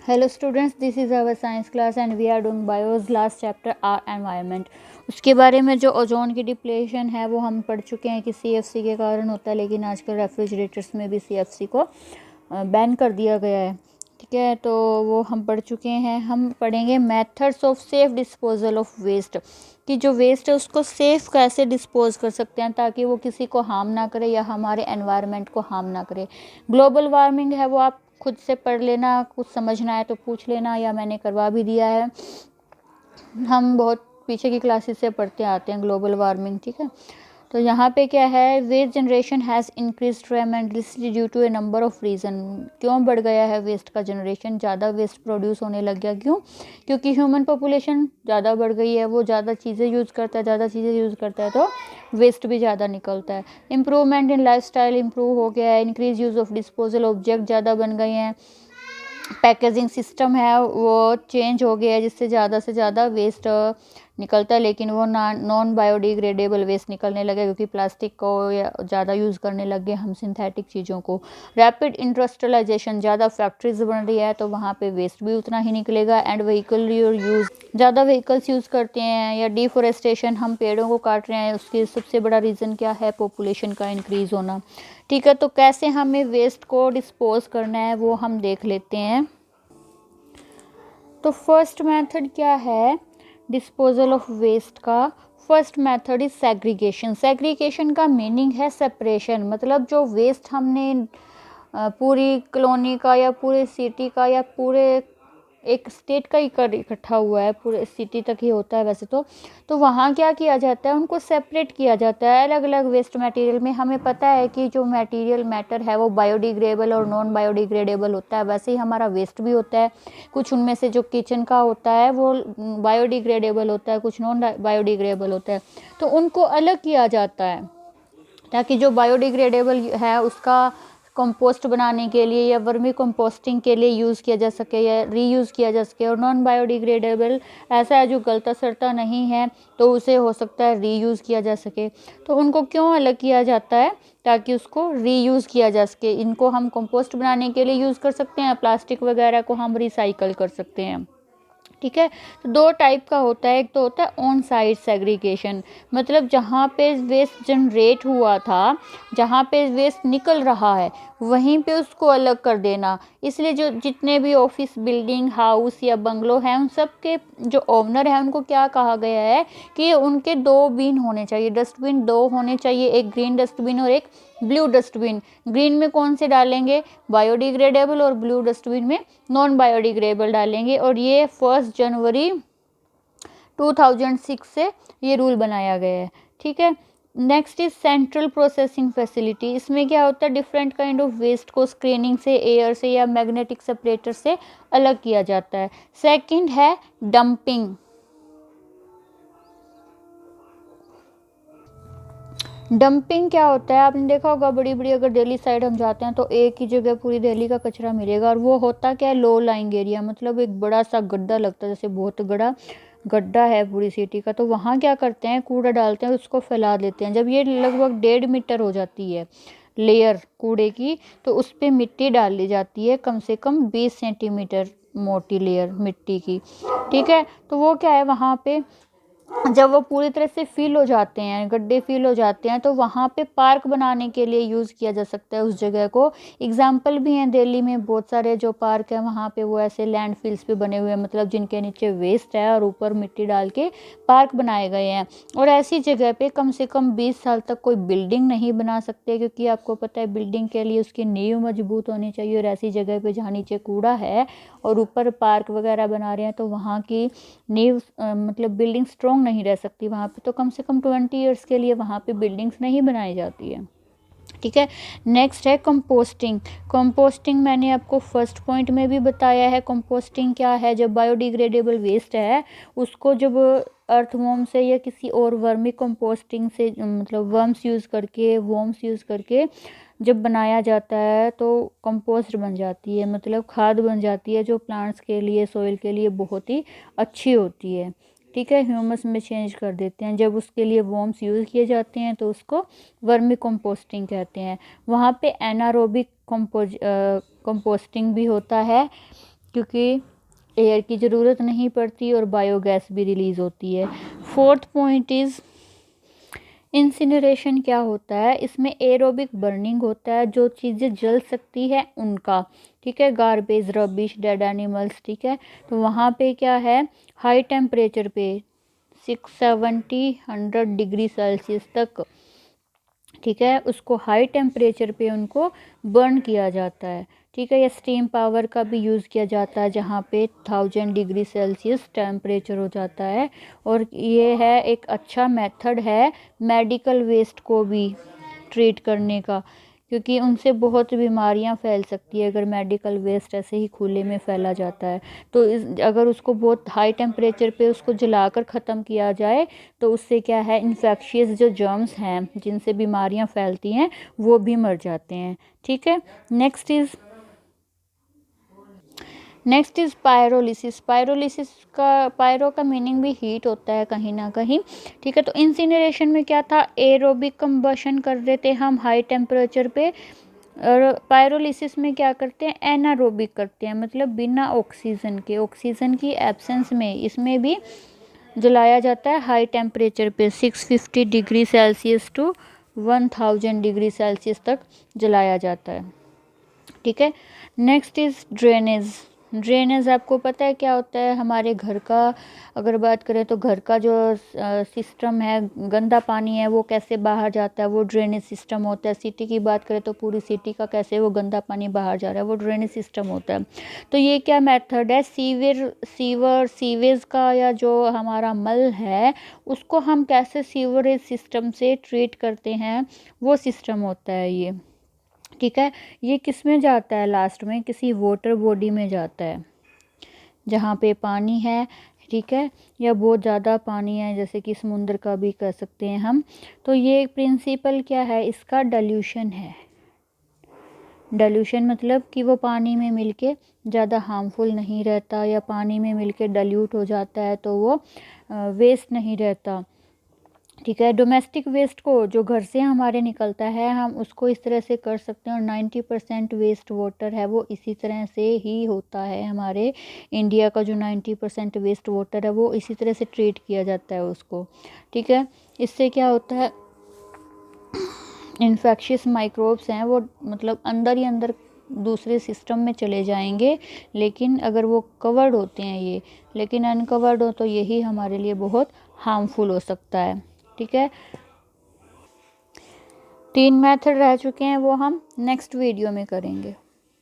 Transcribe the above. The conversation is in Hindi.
Hello students, this is our science class and we are doing bios last chapter our environment। उसके बारे में जो ओजोन की डिप्लेशन है वो हम पढ़ चुके हैं कि CFC के कारण होता है, लेकिन आजकल रेफ्रिजरेटर्स में भी CFC को बैन कर दिया गया है। ठीक है, तो वो हम पढ़ चुके हैं। हम पढ़ेंगे methods of safe disposal of waste, कि जो वेस्ट है उसको सेफ कैसे डिस्पोज कर सकते हैं ताकि वो किसी को हार्म ना करे या हमारे एनवायरनमेंट को हार्म ना करे। ग्लोबल वार्मिंग है वो आप खुद से पढ़ लेना, कुछ समझना है तो पूछ लेना, या मैंने करवा भी दिया है। हम बहुत पीछे की क्लासेस से पढ़ते आते हैं ग्लोबल वार्मिंग। ठीक है, तो यहाँ पे क्या है, waste generation has increase tremendously due to a number of reason. क्यों बढ़ गया है वेस्ट का जनरेशन, ज़्यादा वेस्ट प्रोड्यूस होने लग गया। क्यों? क्योंकि ह्यूमन पॉपुलेशन ज़्यादा बढ़ गई है, वो ज़्यादा चीज़ें यूज़ करता है, ज़्यादा चीज़ें यूज़ करता है तो वेस्ट भी ज़्यादा निकलता है। इम्प्रूवमेंट इन लाइफस्टाइल इम्प्रूव हो गया है, increase use of disposal object ज़्यादा बन गए हैं, पैकेजिंग सिस्टम है वो चेंज हो गया है जिससे ज़्यादा से ज़्यादा वेस्ट निकलता है, लेकिन वो नॉन बायोडिग्रेडेबल वेस्ट निकलने लगे क्योंकि प्लास्टिक को ज़्यादा यूज़ करने लग गए हम, सिंथेटिक चीज़ों को। रैपिड इंडस्ट्रियलाइजेशन, ज़्यादा फैक्ट्रीज बन रही है तो वहाँ पे वेस्ट भी उतना ही निकलेगा। एंड व्हीकल यूज़, ज़्यादा व्हीकल्स यूज़ करते हैं, या डिफोरेस्टेशन, हम पेड़ों को काट रहे हैं, उसकी सबसे बड़ा रीज़न क्या है, पॉपुलेशन का इंक्रीज़ होना। ठीक है, तो कैसे हमें वेस्ट को डिस्पोज करना है वो हम देख लेते हैं। तो फर्स्ट मेथड क्या है डिस्पोजल ऑफ वेस्ट का? First method is segregation. Segregation का मीनिंग है सेपरेशन, मतलब जो वेस्ट हमने पूरी कॉलोनी का या पूरे सिटी का या पूरे एक स्टेट का ही इकट्ठा हुआ है, पूरे सिटी तक ही होता है वैसे तो वहाँ क्या किया जाता है, उनको सेपरेट किया जाता है अलग अलग वेस्ट मटेरियल में। हमें पता है कि जो मटेरियल मैटर है वो बायोडिग्रेडेबल और नॉन बायोडिग्रेडेबल होता है, वैसे ही हमारा वेस्ट भी होता है। कुछ उनमें से जो किचन का होता है वो बायोडिग्रेडेबल होता है, कुछ नॉन बायोडिग्रेडेबल होता है, तो उनको अलग किया जाता है ताकि जो बायोडिग्रेडेबल है उसका कंपोस्ट बनाने के लिए या वर्मी कंपोस्टिंग के लिए यूज़ किया जा सके या रीयूज़ किया जा सके। और नॉन बायोडिग्रेडेबल ऐसा है जो गलता सड़ता नहीं है तो उसे हो सकता है रीयूज़ किया जा सके। तो उनको क्यों अलग किया जाता है? ताकि उसको रीयूज़ किया जा सके। इनको हम कंपोस्ट बनाने के लिए यूज़ कर सकते हैं, प्लास्टिक वगैरह को हम रिसाइकल कर सकते हैं। ठीक है, तो दो टाइप का होता है। एक तो होता है ऑन साइट सेग्रीगेशन, मतलब जहाँ पे वेस्ट जनरेट हुआ था, जहाँ पे वेस्ट निकल रहा है वहीं पे उसको अलग कर देना। इसलिए जो जितने भी ऑफिस बिल्डिंग हाउस या बंगलो हैं उन सब के जो ओनर हैं उनको क्या कहा गया है कि उनके दो बिन होने चाहिए, डस्टबिन दो होने चाहिए, एक ग्रीन डस्टबिन और एक ब्लू डस्टबिन। ग्रीन में कौन से डालेंगे, बायोडिग्रेडेबल, और ब्लू डस्टबिन में नॉन बायोडिग्रेडेबल डालेंगे। और ये 1 जनवरी 2006 से ये रूल बनाया गया है। ठीक है, next is central processing facility. इसमें क्या होता है, डिफरेंट काइंड ऑफ वेस्ट को स्क्रीनिंग से, एयर से या मैग्नेटिक सेपरेटर से अलग किया जाता है। सेकंड है डंपिंग। डंपिंग क्या होता है, आपने देखा होगा बड़ी बड़ी अगर दिल्ली साइड हम जाते हैं तो एक ही जगह पूरी दिल्ली का कचरा मिलेगा, और वो होता क्या है, लो लाइंग एरिया, मतलब एक बड़ा सा गड्ढा लगता है, जैसे बहुत बड़ा गड्ढा है पूरी सिटी का। तो वहाँ क्या करते हैं, कूड़ा डालते हैं, उसको फैला देते हैं। जब ये लगभग 1.5 मीटर हो जाती है लेयर कूड़े की, तो उस पर मिट्टी डाल दी जाती है, कम से कम 20 सेंटीमीटर मोटी लेयर मिट्टी की। ठीक है, तो वो क्या है, वहाँ पे जब वो पूरी तरह से फिल हो जाते हैं, गड्ढे फिल हो जाते हैं, तो वहाँ पे पार्क बनाने के लिए यूज़ किया जा सकता है उस जगह को। एग्जाम्पल भी हैं दिल्ली में बहुत सारे जो पार्क हैं, वहाँ पे वो ऐसे लैंड फिल्स पे बने हुए हैं, मतलब जिनके नीचे वेस्ट है और ऊपर मिट्टी डाल के पार्क बनाए गए हैं। और ऐसी जगह पे कम से कम 20 साल तक कोई बिल्डिंग नहीं बना सकते, क्योंकि आपको पता है बिल्डिंग के लिए उसकी नींव मजबूत होनी चाहिए। और ऐसी जगह पे जहाँ नीचे कूड़ा है और ऊपर पार्क वगैरह बना रहे हैं तो वहाँ की नींव मतलब बिल्डिंग स्ट्रॉन्ग नहीं रह सकती वहाँ पे, तो कम से कम 20 ईयर्स के लिए वहाँ पे बिल्डिंग्स नहीं बनाई जाती है। ठीक है, नेक्स्ट है कंपोस्टिंग। कंपोस्टिंग मैंने आपको फर्स्ट पॉइंट में भी बताया है। कंपोस्टिंग क्या है, जब बायोडिग्रेडेबल वेस्ट है उसको जब अर्थवॉर्म से या किसी और वर्मी कंपोस्टिंग से, मतलब वर्म्स यूज़ करके जब बनाया जाता है तो कंपोस्ट बन जाती है, मतलब खाद बन जाती है, जो प्लांट्स के लिए, सॉइल के लिए बहुत ही अच्छी होती है। ठीक है, ह्यूमस में चेंज कर देते हैं। जब उसके लिए वॉर्म्स यूज़ किए जाते हैं तो उसको वर्मी कंपोस्टिंग कहते हैं। वहाँ पे एनारोबिक कंपोस्टिंग भी होता है, क्योंकि एयर की ज़रूरत नहीं पड़ती और बायोगैस भी रिलीज़ होती है। फोर्थ पॉइंट इज़ इंसिनरेशन क्या होता है, इसमें एरोबिक बर्निंग होता है, जो चीज़ें जल सकती है उनका, ठीक है, गार्बेज, रबिश, डेड एनिमल्स, ठीक है। तो वहाँ पे क्या है, हाई टेम्परेचर पे 670-100 डिग्री सेल्सियस तक, ठीक है, उसको हाई टेम्परेचर पे उनको बर्न किया जाता है, ठीक है। या स्टीम पावर का भी यूज़ किया जाता है जहाँ पे 1000 डिग्री सेल्सियस टेम्परेचर हो जाता है। और ये है एक अच्छा मेथड है मेडिकल वेस्ट को भी ट्रीट करने का, क्योंकि उनसे बहुत बीमारियां फैल सकती है अगर मेडिकल वेस्ट ऐसे ही खुले में फैला जाता है। तो अगर उसको बहुत हाई टेम्परेचर पे उसको जलाकर ख़त्म किया जाए तो उससे क्या है, इन्फेक्शियस जो जर्म्स हैं जिनसे बीमारियां फैलती हैं वो भी मर जाते हैं, ठीक है। Next is pyrolysis. पायरो का मीनिंग भी हीट होता है कहीं ना कहीं, ठीक है। तो इंसिनरेशन में क्या था, एरोबिक कंबशन कर देते हम हाई टेम्परेचर पे, और पायरोलिसिस में क्या करते हैं, एनारोबिक करते हैं, मतलब बिना ऑक्सीजन के, ऑक्सीजन की एब्सेंस में इसमें भी जलाया जाता है हाई टेम्परेचर पे 650 degree Celsius to 1000 degree Celsius तक जलाया जाता है, ठीक है। Next is drainage. ड्रेनेज आपको पता है क्या होता है, हमारे घर का अगर बात करें तो घर का जो सिस्टम है, गंदा पानी है वो कैसे बाहर जाता है, वो ड्रेनेज सिस्टम होता है। सिटी की बात करें तो पूरी सिटी का कैसे वो गंदा पानी बाहर जा रहा है, वो ड्रेनेज सिस्टम होता है। तो ये क्या मेथड है, सीवेज का, या जो हमारा मल है उसको हम कैसे सीवरेज सिस्टम से ट्रीट करते हैं, वो सिस्टम होता है ये, ठीक है। ये किस में जाता है, लास्ट में किसी वाटर बॉडी में जाता है जहाँ पे पानी है, ठीक है, या बहुत ज़्यादा पानी है, जैसे कि समुद्र का भी कह सकते हैं हम। तो ये प्रिंसिपल क्या है इसका, डाइल्यूशन है। डाइल्यूशन मतलब कि वो पानी में मिलके ज़्यादा हार्मफुल नहीं रहता, या पानी में मिलके डाइल्यूट हो जाता है तो वो वेस्ट नहीं रहता, ठीक है। डोमेस्टिक वेस्ट को जो घर से हमारे निकलता है हम उसको इस तरह से कर सकते हैं, और 90% वेस्ट वाटर है वो इसी तरह से ही होता है। हमारे इंडिया का जो 90% वेस्ट वाटर है वो इसी तरह से ट्रीट किया जाता है उसको, ठीक है। इससे क्या होता है, इन्फेक्शियस माइक्रोब्स हैं वो मतलब अंदर ही अंदर दूसरे सिस्टम में चले जाएंगे, लेकिन अगर वो कवर्ड होते हैं ये, लेकिन अनकवर्ड हो तो यही हमारे लिए बहुत हार्मफुल हो सकता है, ठीक है। 3 मेथड रह चुके हैं वो हम नेक्स्ट वीडियो में करेंगे।